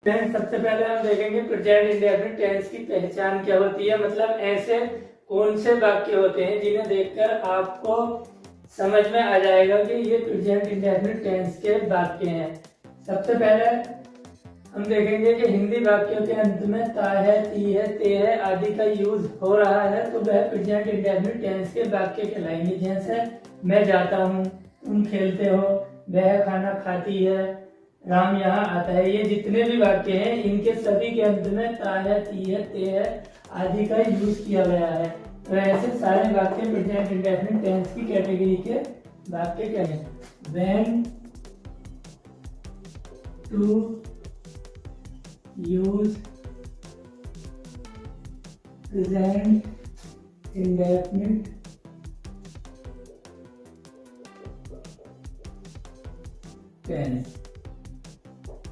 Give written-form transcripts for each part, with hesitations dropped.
Friends, सबसे पहले हम देखेंगे प्रेजेंट इंडेफिनिट टेंस की पहचान क्या होती है। मतलब ऐसे कौन से वाक्य होते हैं जिन्हें देखकर आपको समझ में आ जाएगा कि ये प्रेजेंट इंडेफिनिट टेंस के वाक्य हैं। सबसे पहले हम देखेंगे कि हिंदी वाक्यों के अंत में ता है, ती है, ते है आदि का यूज हो रहा है तो वह प्रेजेंट इंडेफिनिट टेंस के वाक्य कहलाएंगे। जैसे मैं जाता हूँ, तुम खेलते हो, वह खाना खाती है, राम यहाँ आता है। ये जितने भी वाक्य हैं इनके सभी के अंत में ता है, ती है, ते है आदि का यूज किया गया है। तो ऐसे सारे वाक्य प्रेजेंट इंडेफिनिट टेंस की कैटेगरी के वाक्य क्या हैं? When to use present indefinite tense.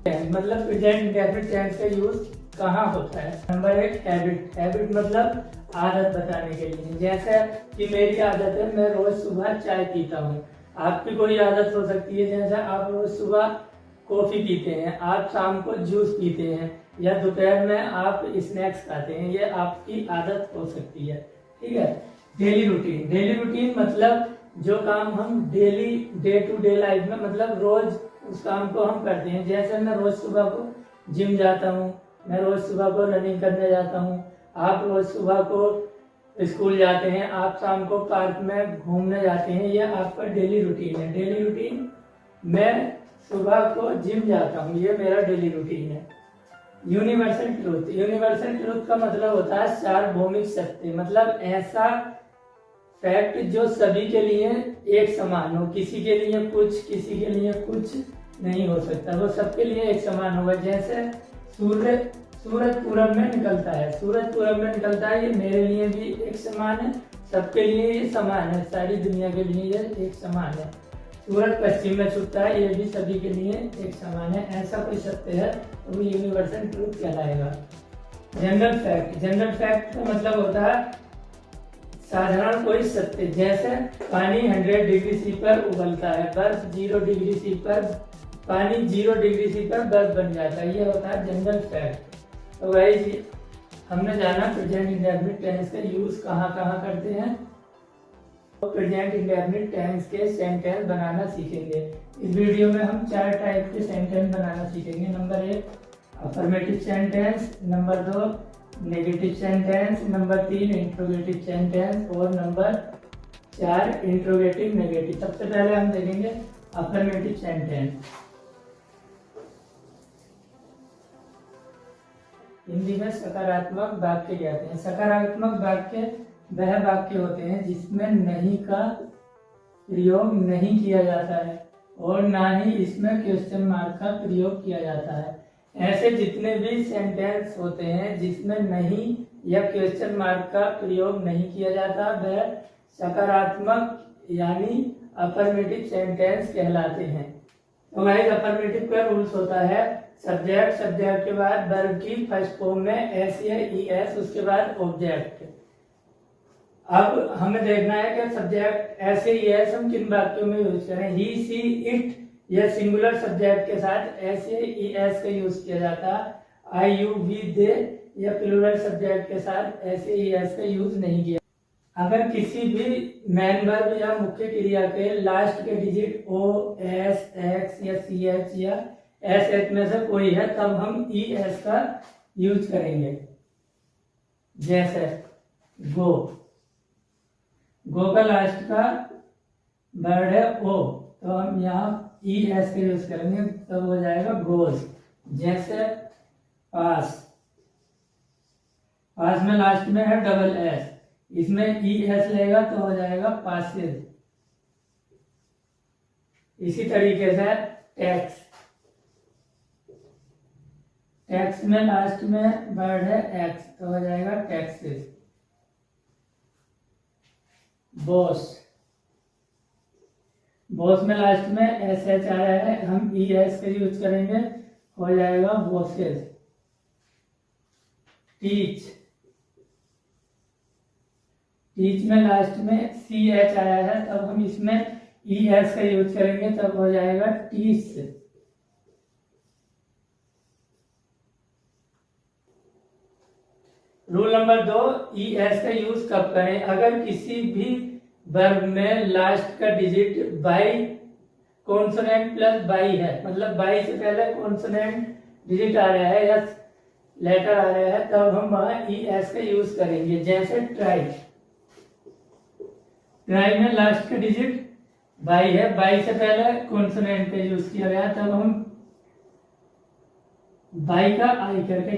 मतलब प्रेजेंट इंडेफिनिट टेंस का यूज कहाँ होता है? नंबर एक, हैबिट। हैबिट मतलब आदत बताने के लिए। जैसे कि मेरी आदत है, मैं रोज सुबह चाय पीता हूँ। आपकी कोई आदत हो सकती है, जैसे आप रोज सुबह कॉफी पीते हैं, आप शाम को जूस पीते हैं या दोपहर में आप स्नैक्स खाते हैं। ये आपकी आदत हो सकती है, ठीक है। Daily routine. डेली रूटीन मतलब जो काम हम daily day to day life में मतलब रोज उस काम को हम करते हैं। जैसे मैं रोज सुबह को जिम जाता हूँ, मैं रोज सुबह को रनिंग करने जाता हूँ, आप रोज सुबह को स्कूल जाते हैं, आप शाम को पार्क में घूमने जाते हैं। ये आपका डेली रूटीन है। डेली रूटीन, मैं सुबह को जिम जाता हूँ, ये मेरा डेली रूटीन है। Universal truth. यूनिवर्सल ट्रूथ का मतलब होता है सार्वभौमिक सत्य। मतलब ऐसा फैक्ट जो सभी के लिए एक समान हो, किसी के लिए कुछ, किसी के लिए कुछ नहीं हो सकता, वो सबके लिए एक समान होगा। जैसे सूरज पूरब में निकलता है, सूरज पूरब में निकलता है, ये मेरे लिए भी एक समान है, सबके लिए ये समान है, सारी दुनिया के लिए ये एक समान है। सूरज पश्चिम में छुपता है, ये भी सभी के लिए एक समान है। ऐसा कोई सत्य है तो वो यूनिवर्सल ट्रूथ कहलाएगा। General fact. जनरल फैक्ट का मतलब होता है साधारण कोई सत्य। जैसे पानी 100 डिग्री सी पर उबलता है, बर्फ 0 डिग्री सी पर, पानी 0 डिग्री सी पर बर्फ बन जाता है। ये होता है जनरल फैक्ट। तो वही हमने जाना प्रेजेंट इंडेफिनिट टेंस का यूज कहाँ कहाँ करते हैं। तो प्रेजेंट इंडेफिनिट टेंस के सेंटेंस बनाना सीखेंगे। इस वीडियो में हम 4 टाइप के सेंटेंस बनाना सीखेंगे। Number 1 affirmative sentence, number 2 negative sentence, number 3 interrogative sentence और नंबर 4 इंट्रोगेटिव नेगेटिव। सबसे पहले हम देखेंगे अफर्मेटिव सेंटेंस। हिंदी में सकारात्मक वाक्य कहते हैं। सकारात्मक वाक्य वह वाक्य होते हैं जिसमें नहीं का प्रयोग नहीं किया जाता है और ना ही इसमें क्वेश्चन मार्क का प्रयोग किया जाता है। ऐसे जितने भी सेंटेंस होते हैं जिसमें नहीं या क्वेश्चन मार्क का प्रयोग नहीं किया जाता वह सकारात्मक यानी अफर्मेटिव सेंटेंस कहलाते हैं। तो गाइस, अफर्मेटिव का रूल्स होता है सब्जेक्ट, सब्जेक्ट के बाद वर्ब की फर्स्ट फॉर्म में एस या ई एस, उसके बाद ऑब्जेक्ट। अब हमें देखना है कि सब्जेक्ट एस या ई एस हम किन वाक्यों में यूज करें। ही, सी, इट या सिंगुलर सब्जेक्ट के साथ एस या ई एस का यूज किया जाता है। आई, यू, वी, दे या प्लूरल सब्जेक्ट के साथ एस या ई एस का यूज नहीं किया। अगर किसी भी मेन वर्ब या मुख्य क्रिया के लास्ट के डिजिट ओ, एस, एक्स या सी एच या एस एच में से कोई है तब हम ई एस का यूज करेंगे। जैसे गो, गो का लास्ट का वर्ड है ओ तो हम यहाँ ई एस का यूज करेंगे तब हो जाएगा गोज। जैसे पास, पास में लास्ट में है डबल एस, इसमें ई एस लेगा तो हो जाएगा पासेज। इसी तरीके से टैक्स, टैक्स में लास्ट में वर्ड है एक्स तो हो जाएगा टैक्सेस। बॉस, बॉस में लास्ट में एस एच आया है, हम ई एस का यूज करेंगे हो जाएगा बॉसेस। टीच, टीच में लास्ट में सी एच आया है तब हम इसमें ई एस का यूज करेंगे तब हो जाएगा teach. Rule number 2, E S का यूज कब करें? अगर किसी भी वर्ब में लास्ट का digit by consonant plus by है, मतलब बाई से पहले कॉन्सोनेंट डिजिट आ रहा है या लेटर आ रहा है, तब हम वहां ई एस का यूज करेंगे। जैसे ट्राई, ट्राई में लास्ट का डिजिट बाई है, बाई से पहले कॉन्सोनेंट का यूज किया गया, तब हम बाई का आई करके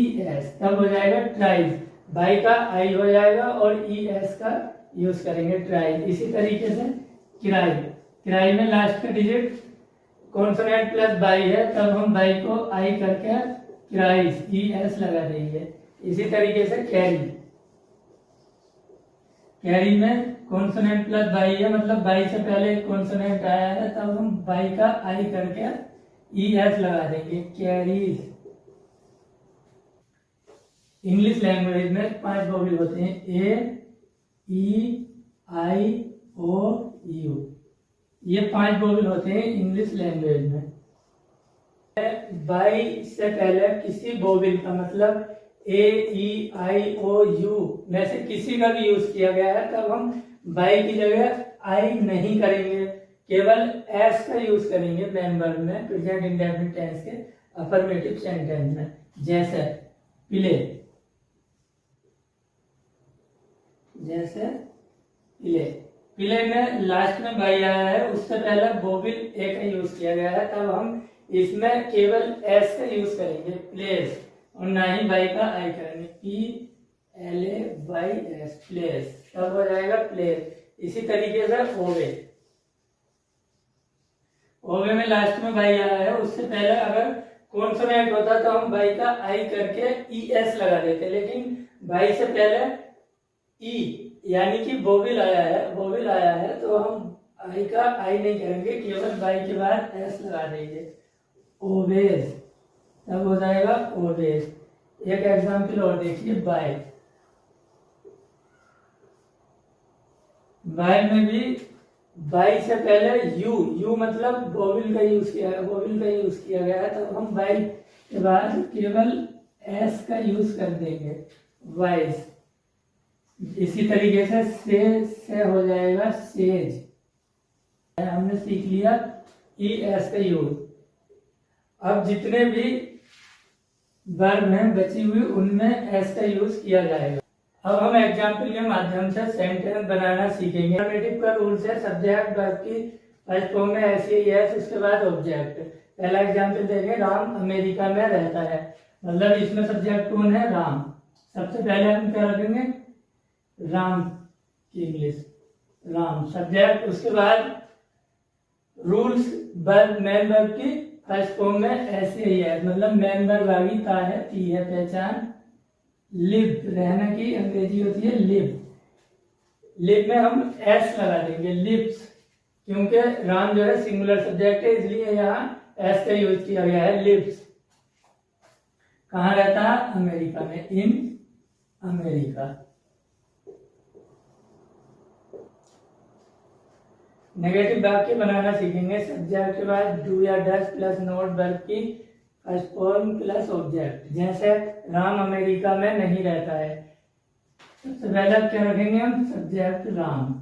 TRIES, तब हो जाएगा ट्राइज। बाई का आई हो जाएगा और ES का यूज करेंगे ट्राइज। इसी तरीके से किराई, किराई में लास्ट का डिजिट कॉन्सोनेंट प्लस बाई है, तब हम बाई को आई करके किराइज ES लगा देंगे। इसी तरीके से कैरी, कैरी में कॉन्सोनेंट प्लस बाई है, मतलब बाई से पहले कॉन्सोनेंट आया है, तब हम बाई का आई करके ES लगा देंगे, कैरीज। इंग्लिश लैंग्वेज में 5 वोवेल होते हैं, A-E-I-O-U, ये 5 वोवेल होते हैं इंग्लिश लैंग्वेज में। बाई से पहले किसी वोवेल का मतलब A-E-I-O-U में से किसी का भी यूज किया गया है, तब हम बाई की जगह आई नहीं करेंगे, केवल एस का यूज करेंगे मेंबर में, प्रेजेंट इंडेफिनिट टेंस के अफर्मेटिव सेंटेंस में। जैसे प्ले, जैसे प्ले, प्ले में लास्ट में बाई आया है, उससे पहले वोवेल ए का यूज किया गया है, तब हम इसमें केवल एस का यूज करेंगे, प्लेस, और ना ही बाई का आई करेंगे, PLAYS, प्लेस, तब हो जाएगा प्लेस। इसी तरीके से ओवे, ओवे में लास्ट में बाई आया है, उससे पहले अगर कॉन्सोनेंट होता तो हम बाई का आई करके ES लगा देते, लेकिन बाई से पहले ई यानी कि वोवेल आया है, वोवेल आया है, तो हम आई का आई नहीं करेंगे, केवल बाई के बाद एस लगा देंगे, ओवेज, तब हो जाएगा ओवेज। एक एग्जांपल और देखिए, बाय, बाय में भी बाई से पहले यू मतलब वोवेल का यूज किया है, वोवेल का यूज किया गया है, तब हम बाई के बाद केवल एस का यूज कर देंगे, वाइज। इसी तरीके से हो जाएगा सेज, हमने सीख लिया ES का यूज। अब जितने भी वर्ब हैं बची हुई, उनमें एस का यूज किया जाएगा। अब हम एग्जाम्पल के माध्यम से सेंटेंस बनाना सीखेंगे। अफर्मेटिव का रूल है सब्जेक्ट वर्ब की फर्स्ट फॉर्म में SES, उसके बाद ऑब्जेक्ट। पहला एग्जाम्पल देखें, राम अमेरिका में रहता है, मतलब इसमें सब्जेक्ट कौन है? राम। सबसे पहले हम क्या रखेंगे? राम की इंग्लिश, राम सब्जेक्ट। उसके बाद रूल्स वर्ब मेन वर्ब की फर्स्ट फॉर्म में SES, मतलब मेन वर्ब आ गई, ता है, ती है, पहचान। लिव, रहने की अंग्रेजी होती है लिव, लिव में हम एस लगा देंगे, लिव्स, क्योंकि राम जो है सिंगुलर सब्जेक्ट है, इसलिए यहाँ एस का यूज किया गया है, लिव्स। कहाँ रहता है? अमेरिका में, इन अमेरिका। नेगेटिव वाक्य बनाना सीखेंगे। सब्जेक्ट के बाद डू या डज प्लस नोट वर्ब की फर्स्ट फॉर्म प्लस ऑब्जेक्ट। जैसे राम अमेरिका में नहीं रहता है, सबसे पहले क्या रखेंगे हम? सब्जेक्ट राम।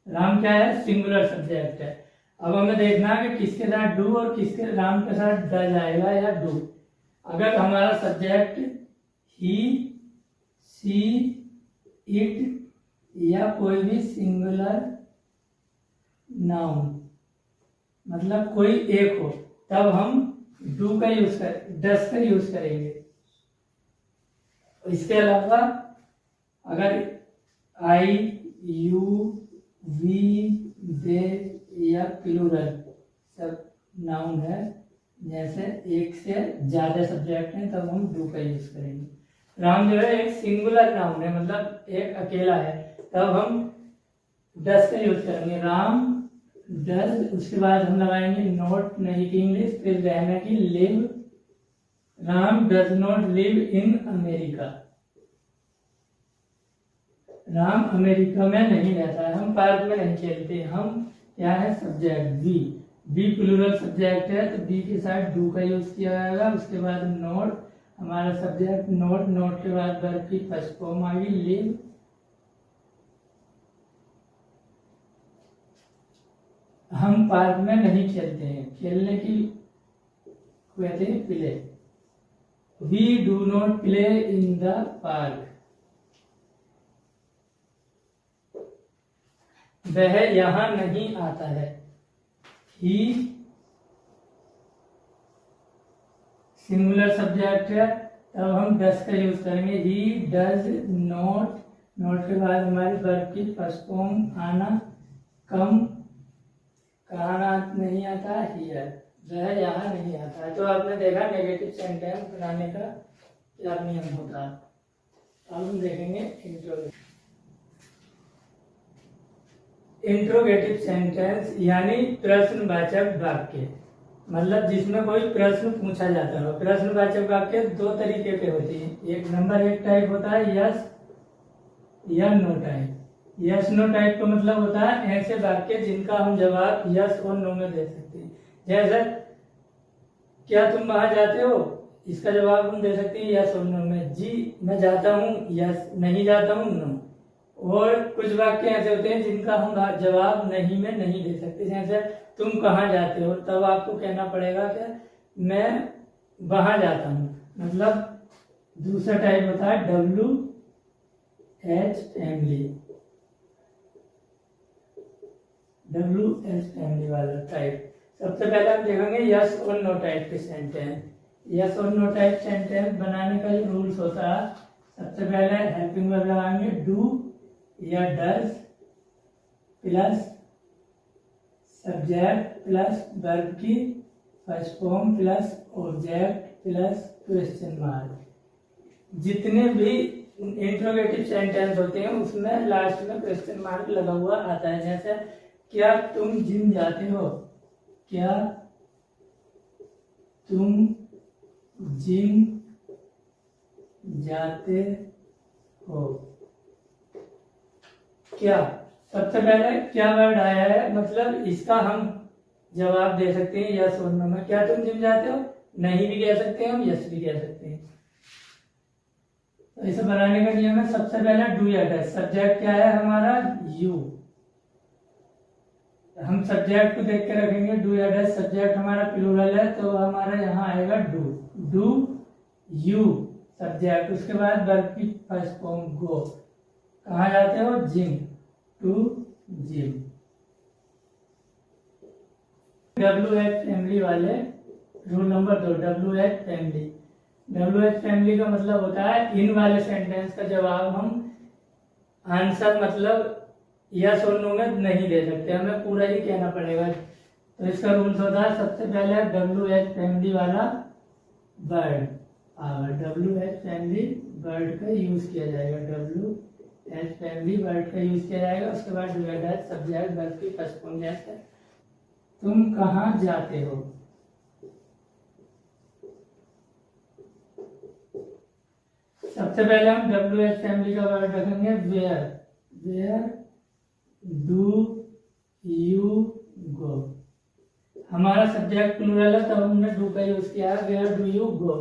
राम क्या है? सिंगुलर सब्जेक्ट है। अब हमें देखना है कि किसके साथ डू और किसके राम के साथ डज आएगा या डू। अगर हमारा सब्जेक्ट ही, सी, इट या कोई भी सिंगुलर नाउन, मतलब कोई एक हो, तब हम डू का यूज डस का यूज करेंगे। इसके अलावा अगर आई, यू, वी, दे या प्लूरल सब नाउन है, जैसे एक से ज्यादा सब्जेक्ट है, तब हम डू का यूज करेंगे। राम जो है एक सिंगुलर नाउन है, मतलब एक अकेला है, तब हम डस का यूज करेंगे, राम डज। उसके बाद हम लगाएंगे नॉट नहीं की इंग्लिश, फिर रहने की live. Ram does not live in America, Ram America में नहीं रहता है। हम पार्क में नहीं खेलते, हम क्या है? Subject we, be plural subject है तो बी के साथ डू का यूज किया जाएगा। उसके बाद नोट, हमारा सब्जेक्ट नोट, नोट के बाद वर्ब की फर्स्ट फॉर्म आ गई लिव। हम पार्क में नहीं खेलते हैं, खेलने की कहते हैं play. We do not play in the park. वह यहां नहीं आता है। ही सिंगुलर सब्जेक्ट है तब हम डस का यूज करेंगे। ही डज नॉट, नॉट के बाद हमारी वर्ब की फर्स्ट फॉर्म आना, कम, कहाँ नहीं आता, हियर, वह यहाँ नहीं आता है। तो आपने देखा नेगेटिव सेंटेंस बनाने का क्या नियम होता है। अब हम देखेंगे इंट्रोगेटिव सेंटेंस यानी प्रश्नवाचक वाक्य, मतलब जिसमें कोई प्रश्न पूछा जाता हो। प्रश्नवाचक वाक्य दो तरीके के होते हैं। एक नंबर एक टाइप होता है यस या no type. Yes no type का मतलब होता है ऐसे वाक्य जिनका हम जवाब यस और नो में दे सकते हैं। जैसे क्या तुम वहां जाते हो, इसका जवाब हम दे सकते हैं यस और नो में। जी मैं जाता हूँ, यस, नहीं जाता हूँ, नो। और कुछ वाक्य ऐसे होते हैं जिनका हम जवाब नहीं में नहीं दे सकते। जैसे तुम कहाँ जाते हो, तब आपको कहना पड़ेगा कि मैं वहां जाता हूँ। मतलब दूसरा टाइप होता है WH फैमिली, WH फैमिली वाला टाइप। सबसे पहले हम देखेंगे यस और नो टाइप के सेंटेंस। यस और नो टाइप सेंटेंस बनाने का जो रूल्स होता है, सबसे पहले हेल्पिंग वर्ब लगाएंगे डू या does plus subject plus verb की first form plus object plus question mark. जितने भी इंट्रोगेटिव सेंटेंस होते हैं उसमें लास्ट में क्वेश्चन मार्क लगा हुआ आता है। जैसे क्या तुम जिम जाते हो, क्या तुम जिम जाते हो। क्या, सबसे पहले क्या वर्ड आया है, मतलब इसका हम जवाब दे सकते हैं यस और नो में। क्या तुम जिम जाते हो, नहीं भी कह सकते हैं हम, यस भी कह सकते हैं। तो इसे बनाने का नियम है, सबसे पहले डू या डज। सब्जेक्ट क्या है हमारा, यू। हम सब्जेक्ट को देख के रखेंगे डू या डज। सब्जेक्ट हमारा प्लूरल है तो हमारा यहाँ आएगा डू, डू यू सब्जेक्ट। उसके बाद वर्ब की फर्स्ट फॉर्म गो, कहाँ जाते हो, gym, to gym. WH family वाले rule number 2, WH family. WH family का मतलब होता है इन वाले सेंटेंस का जवाब हम आंसर मतलब यस और नो में नहीं दे सकते, हमें पूरा ही कहना पड़ेगा। तो इसका रूल्स होता है सबसे पहले WH फैमिली वाला वर्ड, WH फैमिली वर्ड का यूज किया जाएगा, WH फैमिली वर्ड का यूज किया जाएगा। उसके बाद डू या डज सब्जेक्ट वर्ब की फर्स्ट फॉर्म। जैसे तुम कहाँ जाते हो, सबसे पहले हम WH फैमिली का वर्ड रखेंगे where, where do you go. हमारा सब्जेक्ट प्लूरल है तब हमने डू का यूज किया है, वेयर डू यू गो।